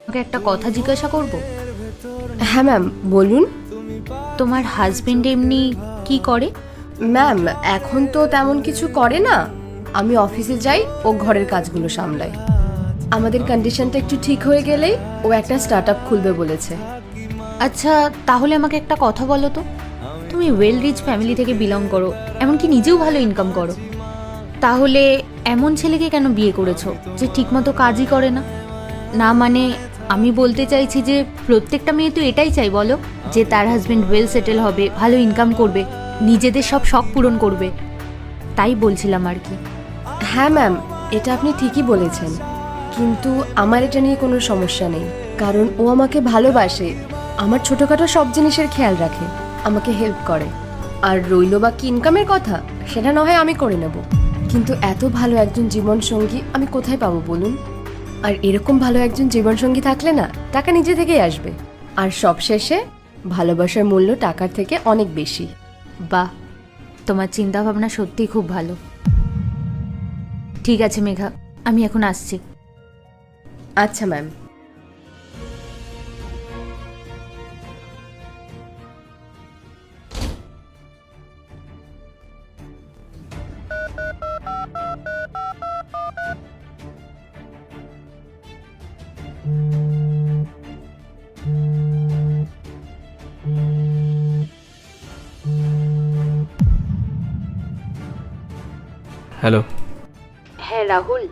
ওকে একটা কথা জিজ্ঞাসা করব? হ্যাঁ ম্যাম, বলুন। তোমার হাজবেন্ড এমনি কি করে? ম্যাম, এখন তো তেমন কিছু করে না। আমি অফিসে যাই, ও ঘরের কাজগুলো সামলায়। আমাদের কন্ডিশনটা একটু ঠিক হয়ে গেলেই ও একটা স্টার্ট আপ খুলবে বলেছে। আচ্ছা, তাহলে আমাকে একটা কথা বলো তো, তুমি ওয়েল রিচ ফ্যামিলি থেকে বিলং করো, এমনকি নিজেও ভালো ইনকাম করো, তাহলে এমন ছেলেকে কেন বিয়ে করেছো যে ঠিকমতো কাজই করে না? না মানে আমি বলতে চাইছি যে প্রত্যেকটা মেয়ে তো এটাই চাই বলো, যে তার হাজবেন্ড ওয়েল সেটেল হবে, ভালো ইনকাম করবে, নিজেদের সব শখ পূরণ করবে। তাই বলছিলাম আর কি। হ্যাঁ ম্যাম, এটা আপনি ঠিকই বলেছেন, কিন্তু আমার এটা নিয়ে কোনো সমস্যা নেই। কারণ ও আমাকে ভালোবাসে, আমার ছোটোখাটো সব জিনিসের খেয়াল রাখে, আমাকে হেল্প করে। আর রইল বাকি ইনকামের কথা, সেটা না হয় আমি করে নেব, কিন্তু এত ভালো একজন জীবনসঙ্গী আমি কোথায় পাবো বলুন? আর এরকম ভালো একজন জীবনসঙ্গী থাকলে না, টাকা নিজে থেকেই আসবে। আর সবশেষে ভালোবাসার মূল্য টাকার থেকে অনেক বেশি। বাহ, তোমার চিন্তা ভাবনা সত্যিই খুব ভালো। ঠিক আছে মেঘা, আমি এখন আসছি। আচ্ছা ম্যাম। হ্যালো। হ্যাঁ রাহুল,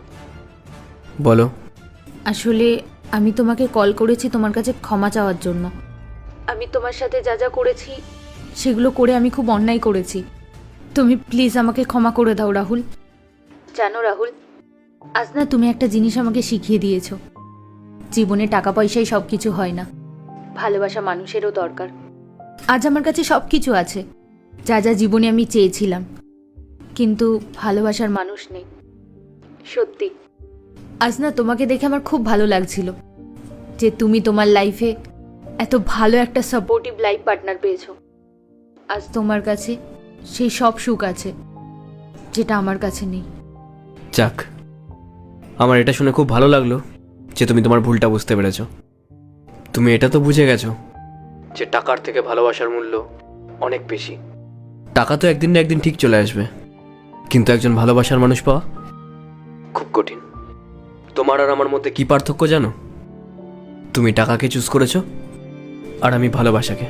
বলো। আসলে আমি তোমাকে কল করেছি তোমার কাছে ক্ষমা চাওয়ার জন্য। আমি তোমার সাথে যা যা করেছি সেগুলো করে আমি খুব অন্যায় করেছি। তুমি প্লিজ আমাকে ক্ষমা করে দাও রাহুল। জানো রাহুল, আজ না তুমি একটা জিনিস আমাকে শিখিয়ে দিয়েছো, জীবনে টাকা পয়সাই সব কিছু হয় না, ভালোবাসা মানুষেরও দরকার। আজ আমার কাছে সব কিছু আছে, যা যা জীবনে আমি চেয়েছিলাম, কিন্তু ভালোবাসার মানুষ নেই। সত্যি আজ না তোমাকে দেখে আমার খুব ভালো লাগছিল যে তুমি তোমার লাইফে এত ভালো একটা সাপোর্টিভ লাইফ পার্টনার পেয়েছো। আজ তোমার কাছে সেই সব সুখ আছে যেটা আমার কাছে নেই। যাক, আমার এটা শুনে খুব ভালো লাগলো যে তুমি তোমার ভুলটা বুঝতে পেরেছো। তুমি এটা তো বুঝে গেছো যে টাকার থেকে ভালোবাসার মূল্য অনেক বেশি। টাকা তো একদিন না একদিন ঠিক চলে আসবে, কিন্তু একজন ভালোবাসার মানুষ পাওয়া খুব কঠিন। তোমার আর আমার মধ্যে কি পার্থক্য জানো? তুমি টাকাকে চুজ করেছো আর আমি ভালোবাসাকে।